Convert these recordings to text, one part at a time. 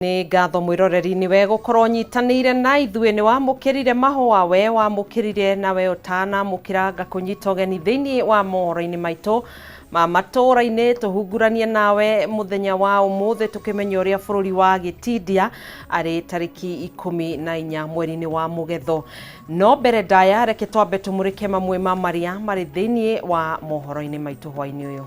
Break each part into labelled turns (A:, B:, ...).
A: Ni ngatho mwiroreri niwe gukorwo nyitanire na ithuĩ ni wamũkĩrire mahũa we wamũkĩrire nawe ũtana mũkĩranga kũnyita ũgeni thĩinĩ wa mohoro-inĩ maitũ ma matũra-inĩ tũhunguranie nawe mũthenya wa ũmũthĩ tũkĩmenya ũrĩa bũrũri wa gĩtindia arĩ tarĩki 14 mweri-inĩ wa mũgetho. No mbere ndaya reke twambe tũmũrĩke mamwe ma marĩa marĩ thĩinĩ wa mohoro-inĩ maitũ hwaĩ-inĩ ũyũ.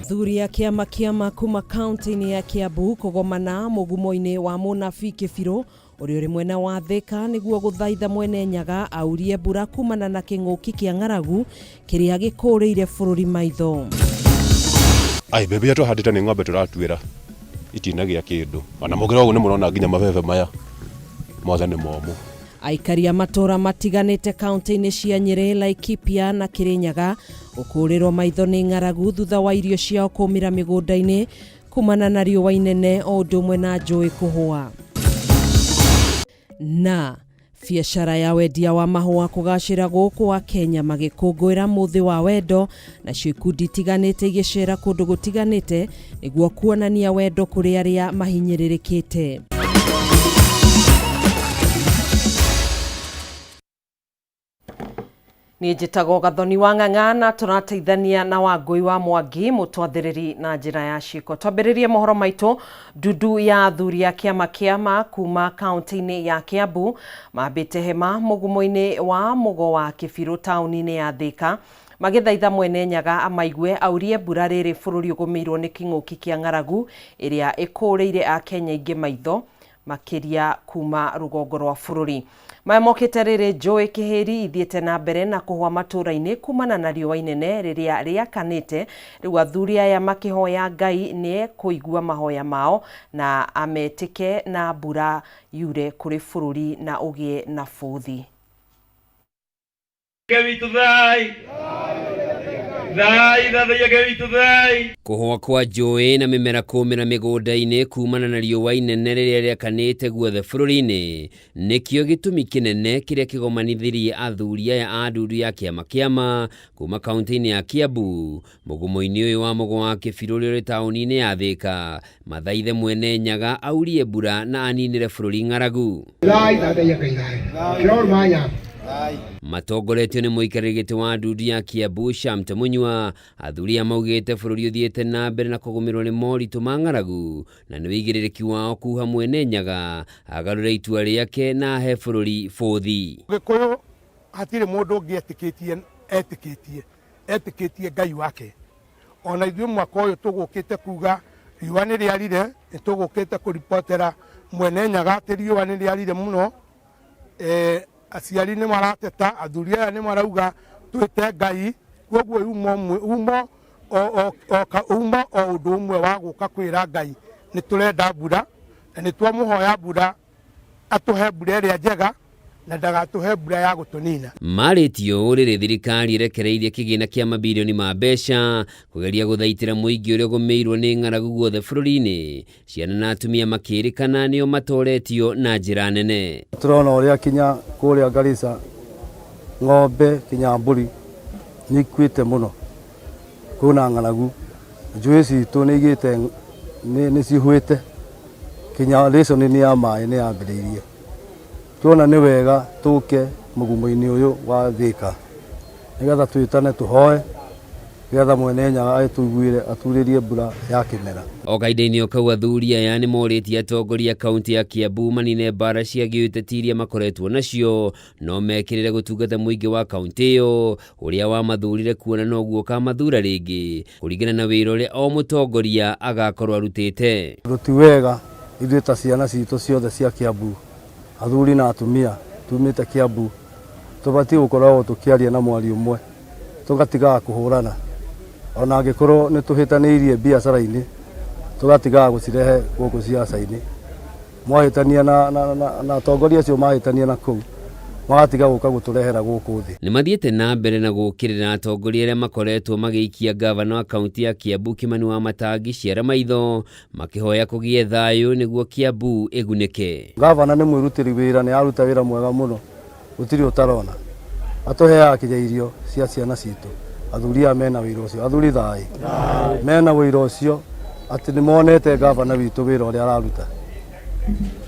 A: Thuri ya kĩama kuma kaunti-inĩ ya Kiambu kũgomana mũgumo-inĩ wa mũnabii Kĩbirũ ũrĩa ũrĩ mwena wa Thika nĩguo gũthaitha mwene Nyaga aurie mbura kumana na kĩng'ũki kĩa ng'aragu kĩrĩa gĩkũrĩire bũrũri maitho.
B: Mbembe ya tũhandĩte nĩ ng'ombe tũratuĩra itinagĩa kĩndũ. Ona mũgĩra ũguo nĩ mũrona nginya mabebe maya mothe nĩ momũ.
A: Aikari a matũra matiganĩte kaunti-inĩ cia Nyĩrĩ, Laikipia na Kĩrĩnyaga gũkũrĩrwo maitho nĩ ng'aragu thutha wa irio ciao kũmĩra mĩgũnda-inĩ kumana na riũa inene o ũndũ ũmwe na njũĩ kũhũa. Na biacara ya wendia wa mahũa kũgacĩra gũkũ wa Kenya magĩkũngũĩra mũthĩ wa wendo, nacio ikundi itiganĩte igĩcera kũndũ gũtiganĩte nĩguo kuonania wendo kũrĩ arĩa mahinyĩrĩrĩkĩte. Ni njĩtagwo Gathoni wa Ng'ang'a na tũrateithania na Wangũi wa Mwangi mũtwathĩrĩri na njĩra ya ciĩko. Twambĩrĩrie mohoro maitũ. Ndudu ya athuri ya kĩama kuma kaunti-inĩ ya Kiambu mambĩte hema mũgumo-inĩ wa mũgo wa Kĩbirũ taũni-inĩ ya Thika magĩthaitha mwene Nyaga amaigue aurie mbura rĩrĩ bũrũri ũgũmĩirwo nĩ kĩng'ũki kĩa ng'aragu ĩrĩa ĩkũrĩire Akenya aingĩ maitho makĩria kuma rũgongo rwa bũrũri. Maya mokĩte rĩrĩ njũĩ kĩhĩri ithiĩte na mbere na kũhũa matũra-inĩ kumana na riũa inene rĩrĩa rĩakanĩte, rĩu athuri aya makĩhoya Ngai nĩ kũigua mahoya mao na ametĩke na mbura yure kũrĩ bũrũri na ũgĩe na bũthi.
C: Kũhũa kwa njũĩ na mĩmera kũmĩra mĩgũnda-inĩ kumana na riũa inene rĩrĩa rĩakanĩte guothe bũrũri-inĩ nĩkĩo gĩtũmi kĩnene kĩrĩa kĩgomanithirie athuri aya a ndudu ya kĩama kuma kaunti-inĩ ya Kiambu mũgumo-inĩ ũyũ wa mũgo wa Kĩbirũ ũrĩ taũni-inĩ ya Thika mathaithe mwene Nyaga aurie mbura na aninĩre bũrũri ng'aragu. Matongoretio nĩ mũikarĩri gĩtĩ wa ndudu ya Kiambu Shamte Munywa, athuri maugĩte bũrũri ũthiĩte na mbere na kũgũmĩrwo nĩ moritũ ma ng'aragu na nĩ wĩigĩrĩrĩki wao kuha mwene Nyaga agarũre itua rĩake na he bũrũri bũthi.
D: Gĩkũyũ hatirĩ mũndũ ũngĩ etĩkĩtie Ngai wake. Ona ithuĩ mwaka ũyũ tũgũkĩte kuga riũa nĩ rĩarire, nĩ tũgũkĩte kũripotera mwene Nyaga atĩ riũa nĩ rĩarire mũno. Aciari nĩ marateta, athuri aya nĩ marauga twĩte Ngai, koguo uma o ũndũ ũmwe wa gũka kwĩra Ngai nĩ tũrenda mbura na nĩ twamũhoya mbura atũhe mbura ĩrĩa njega na ndagatũhe mbura ya gũtũnina.
C: Marĩtio rĩrĩ thirikari ĩrekereirie kĩgĩna kĩa mabilioni ma mbeca kũgeria gũthaitĩra mũingĩ ũrĩa ũgũmĩirwo nĩ ng'aragu guothe bũrũri-inĩ, ciana na atumia makĩrĩkana nĩo matoretio na njĩra nene.
E: Tũrona ũrĩa kinya kũrĩa Garissa ng'ombe kinya mbũri nĩ ikuĩte mũno, kwĩna ng'aragu, njũĩ citũ nĩ igĩte nĩ cihũĩte, kinya ration nĩ ya maĩ nĩ yambĩrĩirie. Tuona nĩ wega tũke mũgumo-inĩ ũyũ wa Thika nĩgetha twĩtane tũhoe nĩgetha mwene Nyaga atũiguĩre aturĩrie mbura ya kĩmera.
C: O kahinda-inĩ o kau athuri aya nĩ morĩtie atongoria kaunti ya Kiambu manine mbara cia gĩũteti iria makoretwo nacio no mekĩrĩre gũtungata mũingĩ wa kaunti ĩyo ũrĩa wamathurire kuona noguo kamathura rĩngĩ kũringana na wĩra ũrĩa o mũtongoria agakorwo arutĩte.
E: Ti wega ithuĩ ta ciana citũ ciothe cia Kiambu, athuri na atumia tumĩte Kiambu, tũbatiĩ gũkorwo tũkĩaria na mwario ũmwe, tũgatigaga kũhũrana. Ona angĩkorwo nĩ tũhĩtanĩirie biacara-inĩ, tũgatigaga gũcirehe gũkũ siasa-inĩ. Mwahĩtania na atongoria acio mahĩtania na kũu, magatiga gũka gũtũrehera gũkũ thĩ.
C: Nĩ mathiĩte na mbere na gũkĩrĩra atongoria arĩa makoretwo magĩikia gavana wa kaunti ya Kiambu Kimani Wamatangi ciara maitho makĩhoya kũgĩe thayũ nĩguo Kiambu ĩgunĩke.
E: Gavana nĩ mwĩrutĩri wĩra, nĩ aruta wĩra mwega mũno, gũtirĩ ũtarona. Atũheaga kinya irio cia ciana citũ. Athuri aya mena wĩra ũcio, athuri thayũ mena wĩra ũcio, atĩ nĩ monete gavana witũ wĩra ũrĩa araruta.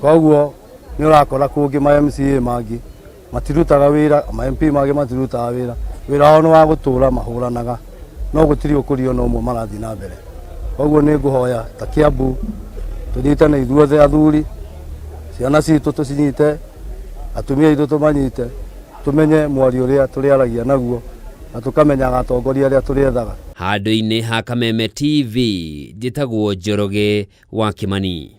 E: Koguo nĩ ũrakora kũngĩ ma MCA mangĩ matirutaga wĩra, ma MP mangĩ matirutaga wĩra, wĩra wao nĩ wa gũtũũra mahũranaga, no gũtirĩ ũkũrio na ũmwe marathiĩ na mbere. Koguo nĩ ngũhoya ta Kiambu tũnyitane ithuothe athuri, ciana citũ tũcinyite, atumia aitũ tũmanyite, tumenye mwario ũrĩa tũrĩaragia naguo na tũkamenyaga atongoria arĩa tũrĩethaga.
C: Handũ-inĩ ha Kameme TV, njĩtagwo Njoroge wa Kimani.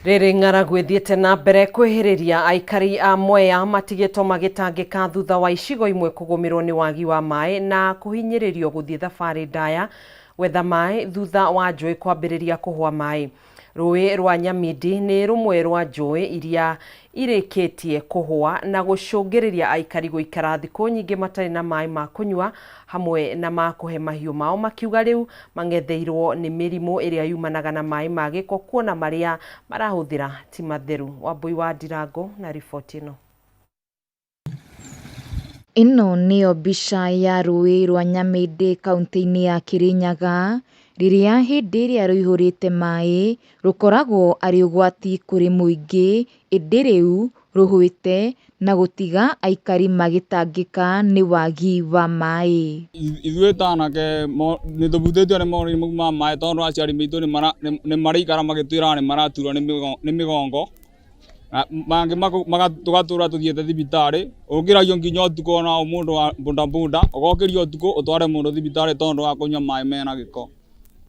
A: Rĩrĩ ng'aragu ĩthiĩte na mbere kwĩhĩrĩria aikari a Mwea matigĩtwo magĩtangĩka thutha wa icigo imwe kũgũmĩrwo nĩ wagi wa maĩ na kũhinyĩrĩrio gũthiĩ thabarĩ ndaya gwetha maĩ thutha wa njũĩ kwambĩrĩria kũhwa maĩ. Rũĩ rwa Nyamindi nĩ rũmwe rwa njũĩ iria irĩkĩtie kũhwa na gũcũngĩrĩria aikari gũikara thikũ nyingĩ matarĩ na maĩ ma kũnyua hamwe na ma kũhe mahiũ mao, makiuga rĩu mang'etheirwo nĩ mĩrimũ ĩrĩa yumanaga na maĩ ma gĩko kuona marĩa marahũthĩra ti matheru. Wambui wa Ndirango na riboti ĩno.
F: Ĩno nĩyo mbica ya rũĩ rwa Nyamindi kaunti-inĩ ya Kirinyaga rĩrĩa hĩndĩ ĩrĩa rũihũrĩte maĩ rũkoragwo arĩ ũgwati kũrĩ mũingĩ, ĩndĩ rĩu rũhwĩte na gũtiga aikari magĩtangĩka nĩ wagi wa maĩ.
G: Ithuĩ ta anake nĩ tũbutĩtio nĩ maũndũ ma maĩ tondũ aciari maitũ nĩ marĩikara magĩtwĩraga nĩ maraturwo nĩ mĩgongo, tũgatũra tũthiĩte thibitarĩ, ũkĩragio nginya ũtukũ ona mũndũ wa bundabunda ũgokĩrio ũtukũ ũtware mũndũ thibitarĩ tondũ wa kũnyua maĩ mena gĩko.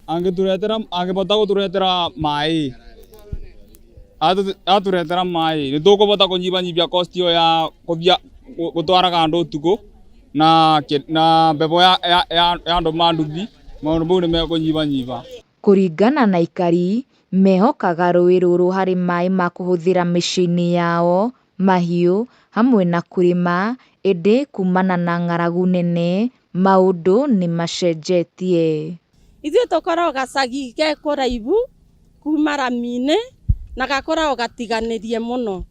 G: Angĩbota gũtũretera maĩ, atũretera maĩ nĩ tũkũbota kũnyibanyibia cost ĩyo ya gũtwaraga andũ ũtukũ na mbebo ya andũ manduthi, maũndũ mau nĩ mekũnyibanyiba.
F: Kũringana na aikari, mehokaga rũĩ rũrũ harĩ maĩ ma kũhũthĩra mĩciĩ-inĩ yao, mahiũ hamwe na kũrĩma, ĩndĩ kumana na ng'aragu nene maũndũ nĩ macenjetie.
H: Ithuĩ tũkoragwo gacagi ge kũraibu kuma rami-inĩ na gakoragwo gatiganĩrie mũno.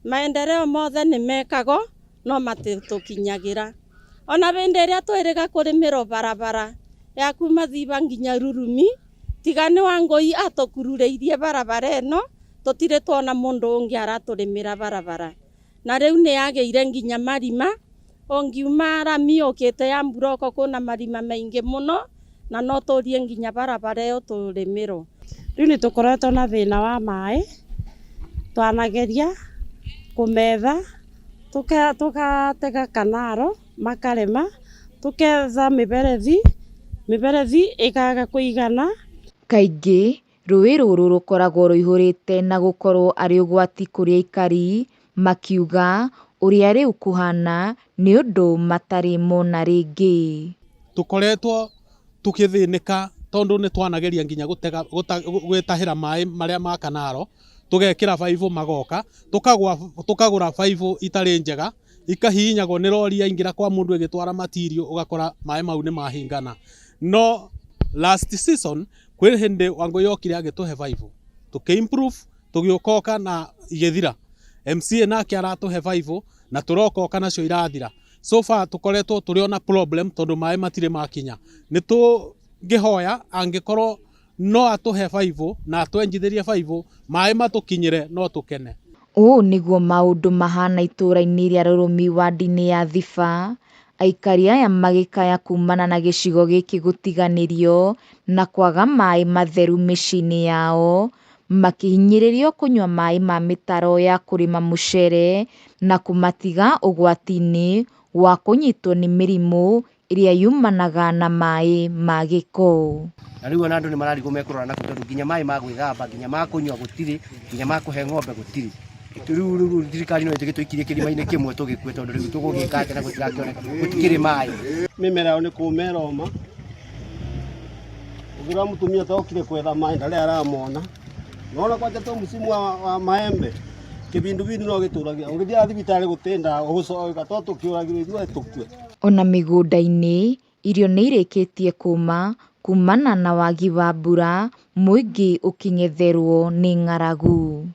H: Maendeleo mothe nĩ mekagwo no matitũkinyagĩra. Ona hĩndĩ ĩrĩa twĩrĩga kũrĩmĩrwo barabara ya kuma Thiba nginya Rurumi, tiga nĩ Wangũi atũkururĩirie barabara ĩno, tũtirĩ tuona mũndũ ũngĩ aratũrĩmĩra barabara. Na rĩu nĩ yagĩire nginya marima, ũngiuma rami ũkĩte ya Mburoko kuna marima maingĩ mũno, na no tũrie nginya barabara ĩyo tũrĩmĩrwo. Rĩu nĩ tũkoretwo na thĩna wa maĩ, twanageria kũmetha, tũgatega kanaro makarema, tũketha mĩberethi ĩkaga kũigana.
F: Kaingĩ rũĩ rũrũ rũkoragwo rũihũrĩte na gũkorwo arĩ ũgwati kũrĩ aikari, makiuga ũrĩa rĩu kũhana nĩ ũndũ matarĩ mona rĩngĩ.
I: Tũkoretwo tũkĩthĩnĩka tondũ nĩ twanageria nginya gwĩtahĩra maĩ marĩa ma kanaro, tũgekĩra baibũ magoka, tũkagũra baibũ itarĩ njega, ikahihinyagwo nĩ rori yaingĩra kwa mũndũ ĩgĩtwara material, ũgakora maĩ mau nĩ mahingana. No last season kwĩ hĩndĩ Wangũi okire agĩtũhe baibũ, tũkĩ-improve, tũgĩũkoka na igĩthira. MCA nake aratũhe baibũ na tũrokoka nacio irathira. So far tũkoretwo tũrĩ ona problem tondũ maĩ matirĩ makinya. Nĩ tũngĩhoya angĩkorwo no atũhe baibũ na atwenjithĩrie baibũ, maĩ matũkinyĩre no tũkene.
F: Ũũ nĩguo maũndũ mahana itũra-inĩ rĩa Rũrũmi wadi-inĩ ya Thiba, aikari aya magĩkaya kumana na gĩcigo gĩkĩ gũtiganĩrio na kwaga maĩ matheru mĩciĩ-inĩ yao, makĩhinyĩrĩrio kũnyua maĩ ma mĩtaro ya kũrĩma mũcere na kũmatiga ũgwati-inĩ wa kũnyitwo nĩ mĩrimũ ĩrĩa yumanaga na maĩ ma gĩko.
J: Na rĩu ona andũ nĩ mararigwo mekũrora na tondũ nginya maĩ ma gwĩthamba, nginya ma kũnyua gũtirĩ, nginya ma kũhe ng'ombe gũtirĩ. Rĩu thirikari no ĩtĩgĩ tũikirie kĩrima-inĩ kĩmwe tũgĩkue tondũ rĩu tũgũgĩka atĩ na gũtirakĩoneka gũtikĩrĩ maĩ.
K: Mĩmera yao nĩ kũũmera ũma. Ũgĩra mũtumia tokire kwetha maĩ ndarĩa aramona. Naona kwanza tu msimu wa maembe. kibindu bindu no gituragia ungithia thibitari gutinda ugucoka to tukiuragirwo ithuĩ tukue.
F: Ona mĩgũnda-inĩ irio nĩ irĩkĩtie kũma kumana na wagi wa mbura, mũingĩ ũkĩng'etherwo nĩ ng'aragu.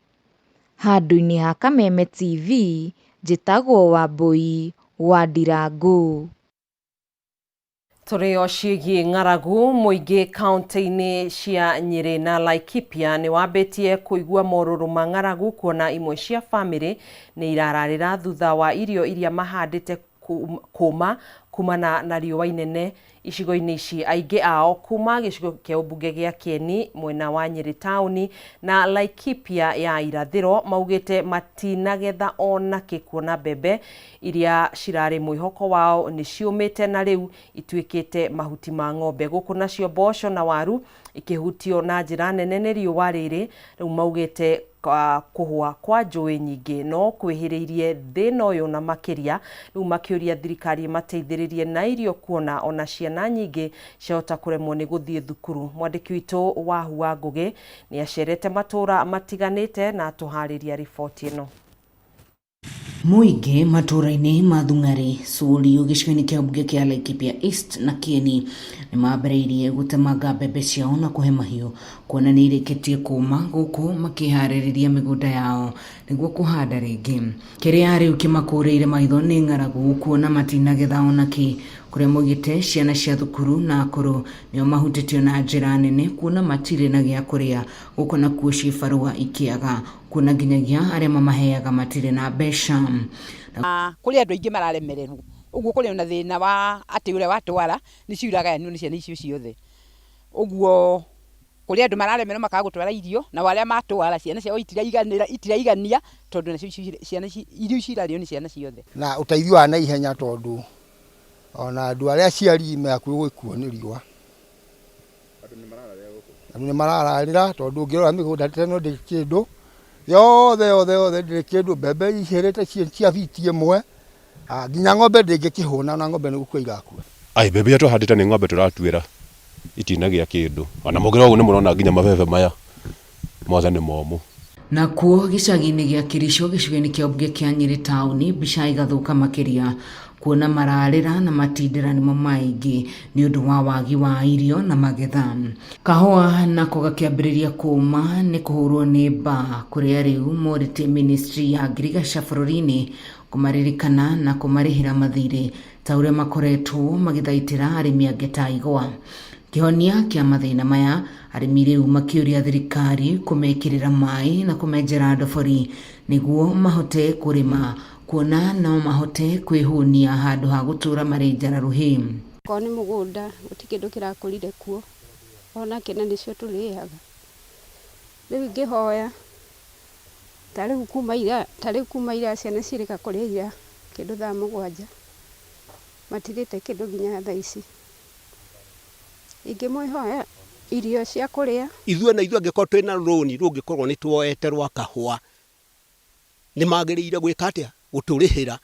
F: Handũ-inĩ ha Kameme TV, njĩtagwo Wambui wa Ndirangũ.
A: Tũrĩ o ciĩgiĩ ng'aragu, mũingĩ kaunti-inĩ cia Nyĩrĩ na Laikipia nĩ wambĩtie kũigua morũrũ ma ng'aragu, kuona imwe cia bamĩrĩ nĩ irararĩra thutha wa irio iria mahandĩte kũma kumana na riũa inene icigo-inĩ ici. Aingĩ ao kuma gĩcigo kĩa ũmbunge gĩa Kieni mwena wa Nyĩrĩ taũni na Laikipia ya irathĩro maugĩte matinagetha ona kĩ, kuona mbembe iria cirarĩ mwĩhoko wao nĩ ciũmĩte na rĩu ituĩkĩte mahuti ma ng'ombe. Gũkũ nacio mboco na waru ikĩhutio na njĩra nene nĩ riũa rĩrĩ, rĩu maugĩte kũhũa kwa njũĩ nyingĩ no kwĩhĩrĩirie thĩna ũyũ na makĩria, rĩu makĩũria thirikari mateithĩrĩrie na irio, kuona ona ciana nyingĩ ciahota kũremwo nĩ gũthiĩ thukuru. Mwandĩki witũ Wahu wa Ngũgĩ nĩ acerete matũra matiganĩte na atũharĩria riboti ĩno.
L: Mũingĩ matũra-inĩ ma Thung'ari, Suriũ, gĩcigo-inĩ kĩa ũmbunge kĩa Laikipia East na Kieni nĩ mambĩrĩirie gũtemanga mbembe ciao na kũhe mahiũ, kuona nĩ irĩkĩtie kũma, gũkũ makĩharĩrĩria mĩgũnda yao nĩguo kũhanda rĩngĩ. Kĩrĩa rĩu kĩmakũrĩire maitho nĩ ng'aragu, kuona matinagetha ona kĩ, kũrĩa maugĩte ciana cia thukuru na akũrũ nĩo mahutĩtio na njĩra nene, kuona matirĩ na gĩa kũrĩa, gũkũ nakuo cibarũa ikĩaga, kuona nginyagia arĩa mamaheaga matirĩ na mbeca.
M: Kũrĩ andũ aingĩ mararemererwo, ũguo kũrĩ na thĩna wa atĩ ũrĩa watwara nĩ ciuragayanio nĩ ciana icio ciothe. Ũguo kũrĩ andũ mararemererwo makaga gũtwara irio, na arĩa matwara ciana ciao itiraigania tondũ nacio ciana irio cirarĩo nĩ ciana ciothe.
N: Na ũteithio wa naihenya tondũ ona andũ arĩa aciari mekuo gũkuo nĩ riũa. Andũ nĩ marararĩra tondũ ũngĩrora mĩgũnda teno ndĩ kĩndũ yothe ndĩ kĩndũ, mbembe ihĩrĩte cia biti ĩmwe, nginya ng'ombe ndĩngĩkĩhũna, na ng'ombe nĩ gũkua igakua.
B: Mbembe iria tũhandĩte nĩ ng'ombe tũratuĩra itinagĩa kĩndũ, ona mũgĩra ũguo nĩ mũrona nginya mabebe maya mothe nĩ momũ.
L: Nakuo gĩcagi-inĩ gĩa Kĩrico, gĩcigo-inĩ kĩa ũmbunge kĩa Nyĩrĩ taũni, mbica igathũka makĩria, kuona mararĩra na matindĩra nĩmo maingĩ nĩ ũndũ wa wagi wa irio na magetha. Kahũa nako gakĩambĩrĩria kũma nĩ kũhũrwo nĩ mbaa, kũrĩa rĩu morĩte ministry ya ngirigaca bũrũri-inĩ kũmaririkana na kũmarĩhĩra mathirĩ ta ũrĩa makoretwo magĩthaitĩra arĩmi angĩ ta igwa. Kĩhonia kĩa mathĩna maya, arĩmi rĩu makĩũria thirikari kũmekĩrĩra maĩ na kũmenjera ndobori nĩguo mahote kũrĩma, kuona no mahote kwĩhũnia handũ ha gũtũra marĩ njararuhĩ.
O: Ko nĩ mũgũnda gũtirĩ kĩndũ kĩrakũrire kuo, ona kĩna nĩcio tũrĩaga. Rĩu ingĩhoya tarĩu kuma ira ciana cirĩka kũrĩa ira kĩndũ thaa mũgwanja, matirĩte kĩndũ nginya thaa ici. Ingĩmũhoya irio cia kũrĩa.
K: Ithuĩ angĩkorwo twĩna rũni rũngĩkorwo nĩ tuoete rwa kahũa, nĩ magĩrĩire gwĩka atĩa? Gũtũrĩhĩra.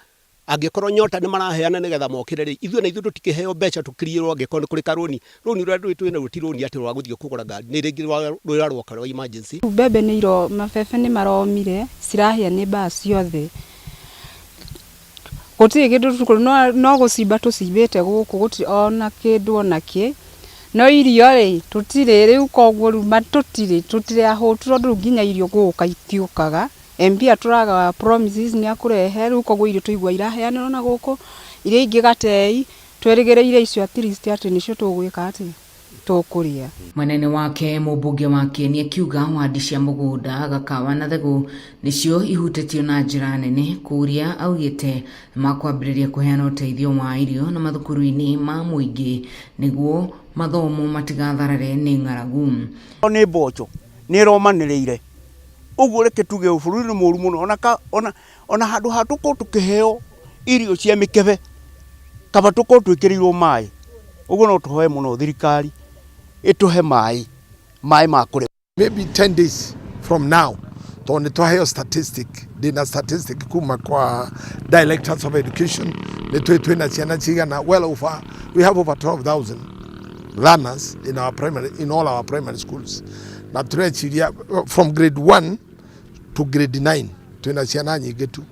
K: Angĩkorwo nyota nĩ maraheana nĩgetha mokĩre rĩ, ithuĩ tũtikĩheo mbeca tũkirĩrwo angĩkorwo nĩ kũrĩ karũni. Rũni rũrĩa twĩna rũti rũni atĩ rwa gũthiĩ kũgũra ngari, nĩ rĩngĩ rũrĩa rwoka rwa emergency.
O: Mbembe nĩ mabebe nĩ maromire, cirahĩa nĩ mbaa ciothe. Gũtirĩ kĩndũ no gũcimba tũcimbĩte gũkũ, gũtirĩ ona kĩndũ ona kĩ. No irio rĩ tũtirĩ, rĩu koguo ruma tũtirĩ ahũtu tondũ nginya irio gũka itiũkaga. MP atũraga promises nĩ akũrehe, rĩu koguo irio tũigua iraheanĩrwo na gũkũ, iria ingĩ gatei twĩrĩgĩrĩire icio at least atĩ nĩcio tũgwĩka atĩ tũkũrĩa.
L: Mwenene wake mũmbunge wa Kieni akiuga wandi cia mũgũnda, Gakawa na Thegũ nĩcio ihutĩtio na njĩra nene, kũrĩa augĩte makwambĩrĩria kũheana ũteithio wa irio na mathukuru-inĩ ma mũingĩ nĩguo mathomo matigatharare nĩ ng'aragu.
P: Nĩ mboco nĩ romanĩrĩire, ũguo reke tuge bũrũri nĩ mũru mũno, ona handũ ha tũkorwo tũkĩheo irio cia mĩkebe kaba tũkorwo twĩkĩrĩirwo maĩ. Ũguo no tũhoe mũno thirikari ĩtũhe maĩ ma kũrĩa.
D: Maybe 10 days from now tondũ twaheo ndĩna statistic kuma kwa directors of education, nĩ twĩna ciana cigana we have over 12,000 learners in all our primary schools. Na tureciria from grade 1 to grade 9 twina ciana nyingi tu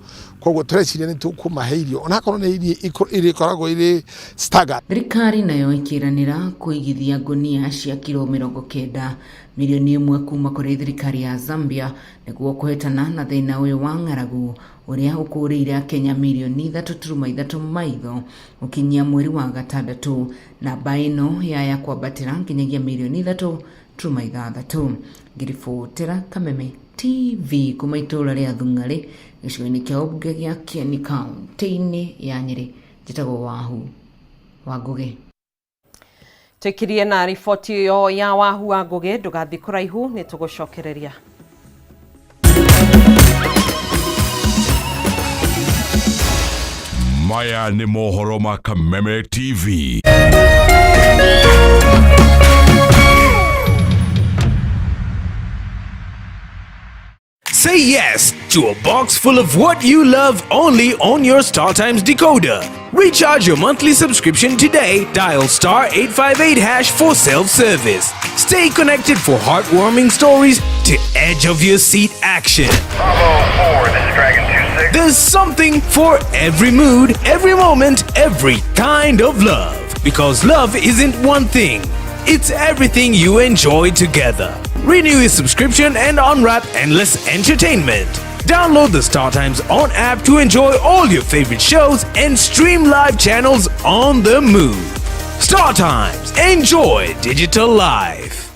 D: koguo tureciria ni tukumahe irio ona korwo ni irio ikoragwo iri staggered.
L: Thirikari nayo ikiranira kuigithia ngunia cia kilo 90 milioni 1 kuma kuri thirikari ya Zambia niguo kuhetana na thina uyu wa ng'aragu uria ukuriire Kenya milioni 3.3 maitho ukinyia mweri wa gatandatu na baino ya kwambatira nginyagia milioni 3.6. Ngiribotera Kameme TV kuma itura ria Thung'ari gicigo-ini kia ubunge gia Kieni kaunti-ini ya Nyeri. Njitagwo wa Ngugi.
A: Tukirie na riboti yo ya Wahu wa Ngugi, ndugathi kuraihu ni tugucokereria.
Q: Maya ni mohoro ma Kameme TV.
R: Say yes to a box full of what you love only on your StarTimes decoder. Recharge your monthly subscription today. Dial *858# for self-service. Stay connected for heartwarming stories to edge of your seat action.
S: Bravo 4, this is Dragon 26.
R: There's something for every mood, every moment, every kind of love. Because love isn't one thing. It's everything you enjoy together. Renew your subscription and unwrap endless entertainment. Download the StarTimes On app to enjoy all your favorite shows and stream live channels on the move. StarTimes. Enjoy digital life.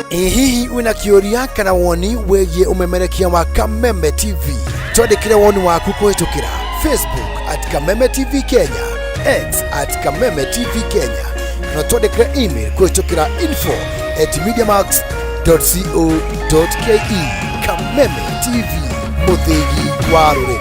T: Hihi wina kioria kana woni wegie umemerekia wa Kameme TV. Twandikire woni waku kuhitukira Facebook @Kameme TV Kenya, X @Kameme TV Kenya, na twandikire email kuhitukira info@mediamax.co.ke. Kameme TV, muthigi wa ruriri.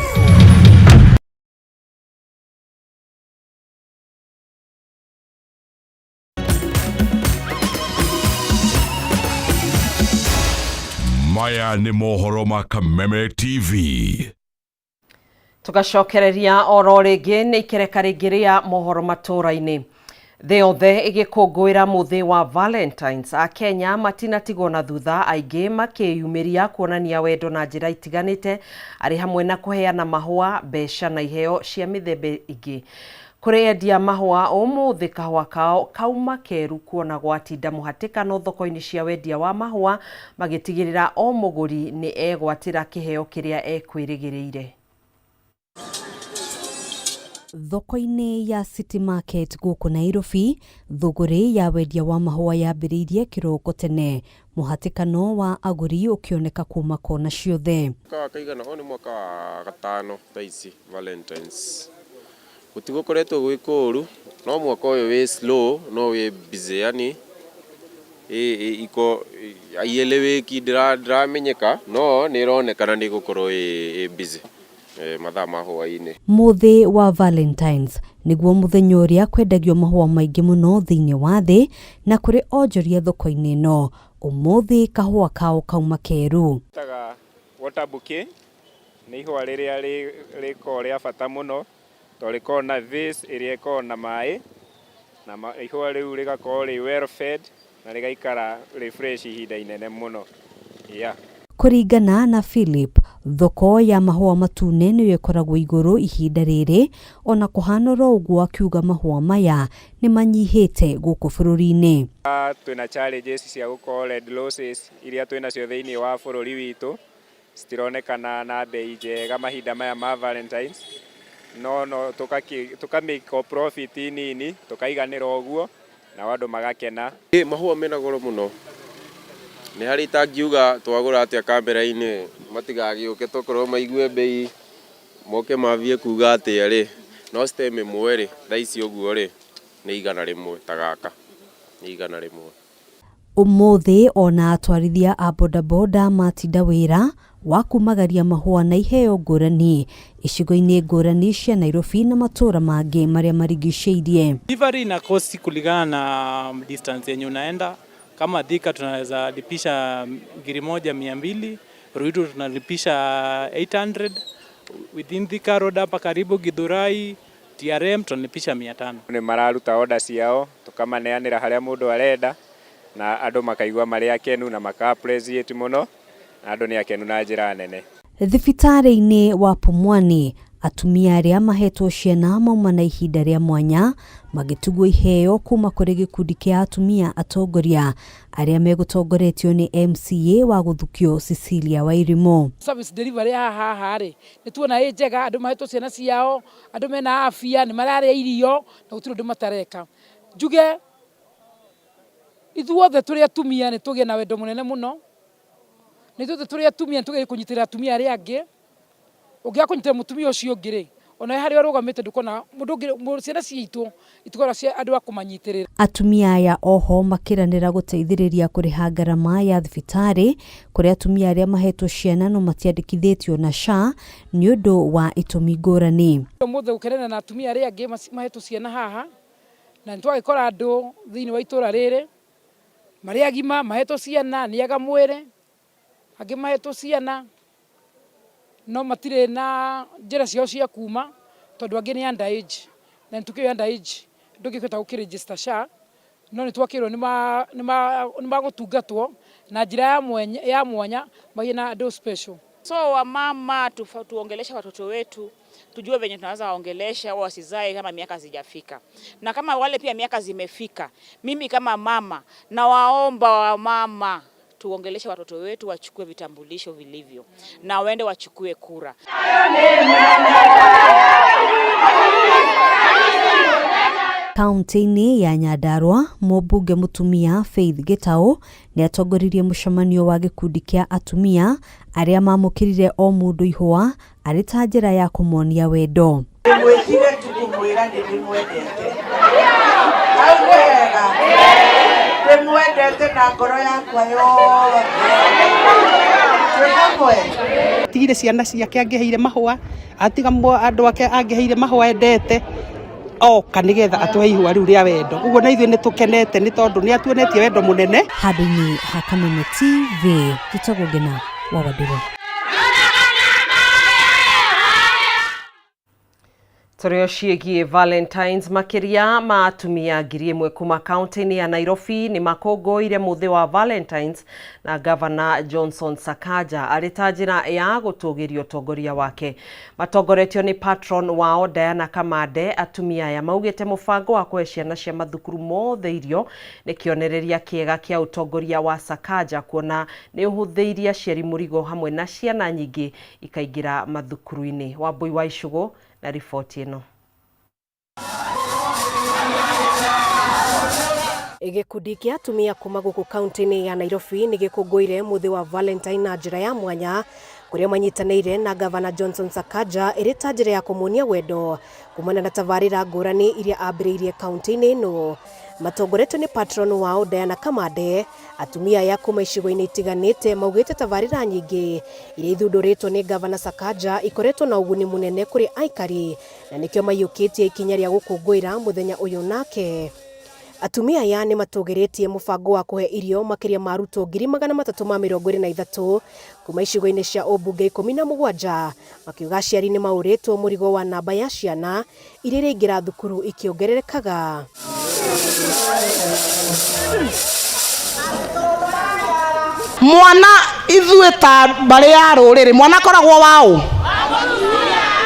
Q: Maya ni mohoro ma Kameme TV.
A: Tugacokereria oro ringi ni ikereka ringi ria mohoro matura-ini. Thĩ yothe ĩgĩkũngũĩra mũthĩ wa Valentines, Akenya matinatigwo na thutha, aingĩ makĩyumĩria kuonania wendo na njĩra itiganĩte arĩ hamwe na kũheana mahũa, mbeca na iheo cia mĩthemba ĩngĩ. Kũrĩ endia mahũa ũmũthĩ kahũa kao kauma keru kuona gwatinda mũhatĩkano thoko-inĩ cia wendia wa mahũa magĩtigĩrĩra o mũgũri nĩ egwatĩra kĩheo kĩrĩa ekwĩrĩgĩrĩire.
U: Thoko-inĩ ya City Market gũkũ Nairobi, thũgũrĩ ya wendia wa mahũa yambĩrĩirie kĩroko tene, mũhatĩkano wa agũri ũkĩoneka kuma kona ciothe.
V: Kaigana ho nĩ mwaka wa gatano taici Valentines. Gũtigũkoretwo gwĩ kũru, no mwaka ũyũ wĩ slow, no wĩ busy, yani iko aieleweki ndiramenyeka, no nĩ ĩronekana nĩ gũkorwo ĩ busy mathaa ma hwaĩ-inĩ.
U: Mũthĩ wa Valentines nĩguo mũthenya ũrĩa kwendagio mahũa maingĩ mũno thĩinĩ wa thĩ, na kũrĩ onjoria thoko-inĩ ĩno ũmũthĩ kahũa kao kauma keru.
W: Taga water bouquet nĩ ihũa rĩrĩa rĩkoragwo rĩa bata mũno, tondũ rĩkoragwo na vase ĩrĩa ĩkoragwo na maĩ, na ihũa rĩu rĩgakorwo rĩ well fed na rĩgaikara rĩ fresh ihinda inene mũno.
U: Kũringana na Philip, thoko ya mahũa matune nĩyo ĩkoragwo igũrũ ihinda rĩrĩ, ona kũhana ũguo akiuga mahũa maya nĩ manyihĩte gũkũ bũrũri-inĩ.
W: Twĩna challenges cia gũkorwo red roses iria twĩnacio thĩinĩ wa bũrũri witũ citironekana na bei njega mahinda maya ma Valentines, no tũkamĩko profit nini, tũkaiganĩra ũguo na andũ magakena.
V: Mahũa mena goro mũno. Nĩ harĩ tangiuga twagũra atĩa kamera-inĩ matigagĩũke tokorwo maigue bei moke mavie kuga atĩa rĩ, no stem ĩmwe rĩ thaa ici ũguo rĩ nĩ igana rĩmwe ta gaka, nĩ igana rĩmwe.
U: Ũmũthĩ ona atwarithia a bodaboda matinda wĩra wa kumagaria mahũa na iheo ngũrani icigo-inĩ ngũrani cia Nairobi na matũra mangĩ marĩa marigicĩirie.
X: Delivery ina cost kulingana na distance yenye unaenda. Kama Thika tunaweza lipisha 1,200, Ruiru tunalipisha 800, within Thika Road hapa karibu Githurai, TRM tunalipisha 500.
W: Nĩ mararuta order ciao, tukamaneanĩra harĩa mũndũ arenda, na andũ makaigua marĩ akenu na maka-appreciate mũno, na andũ nĩ akenu na njĩra nene.
U: Thibitarĩ-inĩ wa Pumwani, atumia arĩa mahetwo ciana mauma na ihinda rĩa mwanya magĩtugwo iheo kuma kũrĩ gĩkundi kĩa atumia atongoria arĩa megũtongoretio nĩ MCA wa Gũthukio Cecilia Wairimu.
C: Service delivery haha rĩ nĩtuona ĩ njega, andũ mahetwo ciana ciao, andũ mena afya, nĩ mararĩa irio na gũtirĩ ũndũ matareka. Njuge ithuothe tũrĩ atumia nĩ tũgĩe na wendo mũnene mũno, nĩ ithuothe tũrĩ atumia nĩ tũgĩe kũnyitĩrĩra atumia arĩa angĩ. Ũngĩaga kũnyitĩrĩra mũtumia ũcio ũngĩ rĩ, ona harĩa ũrũgamĩte ndũkona mũndũ ũngĩ, ciana ciitũ itikora cia andũ a kũmanyitĩrĩra. Atumia aya oho makiranĩra gũteithĩrĩria kũrĩha ngarama ya thibitarĩ kũrĩ atumia arĩa mahetwo ciana no matiandĩkithĩtio na SHA nĩ ũndũ wa itũmi ngũrani. Mũthĩ gũkenera na atumia arĩa angĩ mahetwo ciana haha, na nĩtwagĩkora andũ thĩinĩ wa itũra rĩrĩ marĩ agima mahetwo ciana nĩ aga mwĩrĩ, angĩ mahetwo ciana no matirĩ na njĩra ciao cia kuma tondũ angĩ nĩ underage, na nĩtũkĩoĩ underage ndũngĩhota gũkĩregister SHA, no nĩtwakĩrwo nĩ magũtungatwo na njĩra ya mwanya magĩe na andũ special.
E: So wamama tuongelesha watoto wetu, tujue venye tunaweza waongelesha wasizae kama miaka zijafika, na kama wale pia miaka zimefika. Mimi kama mama na waomba wamama tuongeleshe watoto wetu wachukue vitambulisho vilivyo na waende wachukue kura.
U: Kaunti-inĩ ya Nyandarua, mũmbunge mũtumia Faith Gitau nĩ atongoririe mũcemanio wa gĩkundi kĩa atumia arĩa mamũkĩrire o mũndũ ihũa arĩ ta njĩra ya kũmonia wendo.
G: Mwĩkire tukumwĩra nĩ ndĩmwendete. Hau nĩ wega. Ndĩmwendete na ngoro yakwa yothe. Twĩ hamwe.
H: Tigire ciana ciake angĩheire mahũa, atiga andũ ake angĩheire mahũa endete. Oka nigetha atũhe ihũa rĩu rĩa wendo. Ũguo na ithuĩ nĩ tũkenete nĩ tondũ nĩ atuonetie wendo mũnene.
U: Handũ-inĩ ha Kameme TV, Gitagwo Ngina wa Wadĩro.
A: Tũrĩo ciĩgiĩ Valentines, makĩria ma atumia 1,000 kuma kaunti-inĩ ya Nairobi nĩ makũngũĩire mũthĩ wa Valentines na Gavana Johnson Sakaja arĩ ta njĩra ya gũtũgĩria ũtongoria wake. Matongoretio nĩ patron wao Diana Kamande. Atumia aya maugĩte mũbango wa kũhe ciana cia mathukuru mothe irio nĩ kĩonereria kĩega kĩa ũtongoria wa Sakaja, kuona nĩ ũhũthĩirie aciari mũrigo hamwe na ciana nyingĩ ikaingĩra mathukuru-inĩ. Wambui wa Icũgũ na riboti ĩno.
Y: Gĩkundi kĩa atumia kuma gũkũ kaunti-inĩ ya Nairobi nĩ gĩkũngũĩire mũthĩ wa Valentine na njĩra ya mwanya, kũrĩa manyitanĩire na Gavana Johnson Sakaja ĩrĩ ta njĩra ya kũmonia wendo kumana na tabarĩra ngũrani iria ambĩrĩirie kaunti-inĩ ĩno. Matongoretio nĩ patron wao Diana Kamande. Atumia aya kuma icigo-inĩ itiganĩte maugĩte tabarĩra nyingĩ iria ithundũrĩtwo nĩ Gavana Sakaja ikoretwo na ũguni mũnene kũrĩ aikari, na nĩkĩo maiyũkĩtie ikinya rĩa gũkũngũĩra mũthenya ũyũ nake. Atumia aya nĩ matũgĩrĩtie mũbango wa kũhe irio makĩria ma arutwo 323 kuma icigo-inĩ cia ũmbunge 17, makiuga aciari nĩ maũrĩtwo mũrigo wa namba ya ciana iria iraingĩra thukuru ikĩongererekaga.
H: Mwana ithuĩ ta mbarĩ ya rũrĩrĩ, mwana koragwo wao,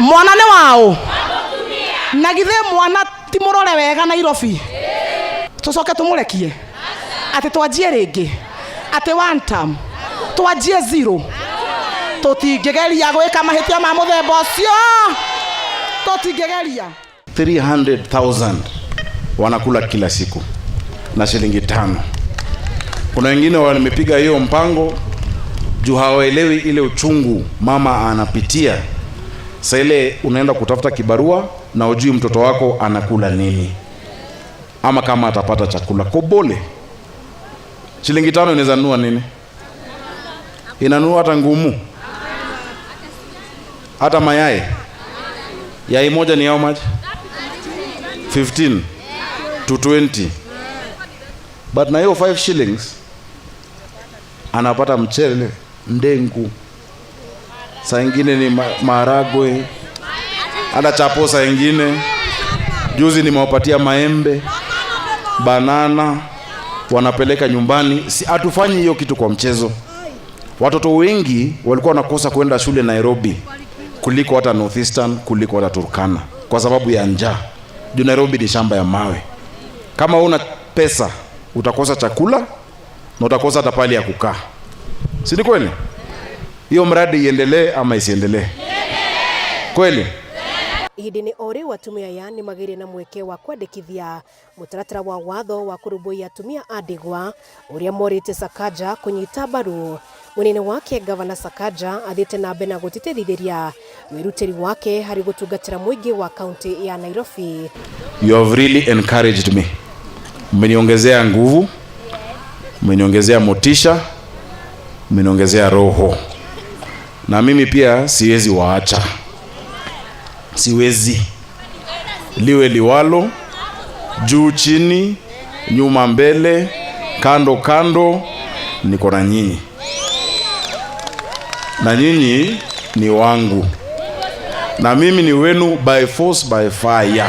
H: mwana nĩ wao, na githĩ mwana ti mũrore wega Nairobi, tũcoke tũmũrekie atĩ twanjie rĩngĩ atĩ one term twanjie zero? Tũtingĩgeria gwĩka mahĩtia ma mũthemba ũcio, tũtingĩgeria.
Z: 300,000 wanakula kila siku na shilingi 5. Kuna wengine wamepiga hiyo mpango juu hawaelewi ile uchungu mama anapitia. Sasa ile unaenda kutafuta kibarua na ujui mtoto wako anakula nini ama kama atapata chakula. Kobole shilingi 5 inaweza nunua nini? Inanunua hata ngumu, hata mayai. Yai moja ni how much? 15 to 20. But na hiyo 5 shillings anapata mchele, ndengu, saa ingine ni maharagwe, hata chapo saa ingine. Juzi nimewapatia maembe, banana, wanapeleka nyumbani. Si hatufanyi hiyo kitu kwa mchezo. Watoto wengi walikuwa wanakosa kwenda shule Nairobi kuliko hata Northeastern, kuliko hata Turkana kwa sababu ya njaa. Juu Nairobi ni shamba ya mawe. Kama una pesa utakosa chakula na utakosa hata pali ya kukaa. Si ni kweli? Hiyo mradi iendelee ama isiendelee? Kweli?
Y: Ihindini ori watumia ya ni magiri na mweke wa kwendekithia mutaratara wa watho wa kurubuia atumia adigwa uria morite Sakaja kunyita mbaru. Munene wake Gavana Sakaja athite na mbere na gutitithiriria wirutiri wake hari gutungatira muingi wa kaunti ya Nairobi.
Z: You have really encouraged me. Mmeniongezea nguvu, mmeniongezea motisha, mmeniongezea roho. Na mimi pia siwezi waacha. Siwezi. Liwe liwalo, juu chini, nyuma mbele, kando kando, niko na nyinyi. Na nyinyi ni wangu. Na mimi ni wenu by force by fire.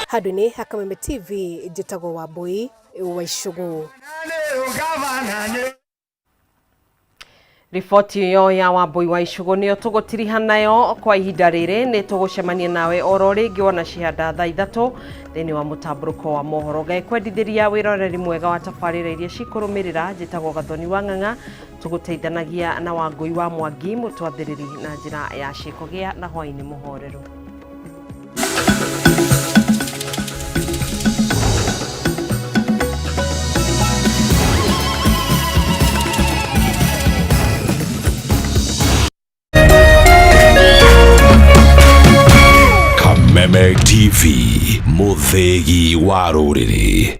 Y: Haduni Kameme TV Jitago Wambui Waishugu.
A: Riboti iyo ya Wambui Waishugu niyo tugutiriha nayo kwa ihinda riri. Ni tugucemania nawe oro ringi wona cihanda thaa 3 thini wa mutamburuko wa mohoro. Ngai kwendithiria wiroreri mwega wa tabarira iria cikurumirira. Njitagwo Gathoni wa Ng'ang'a, tuguteithanagia na Wangui wa Mwangi mutwathiriri na njira ya ciiko. Gia na hwaini muhoreru.
Q: Kameme TV, muthegi wa ruriri.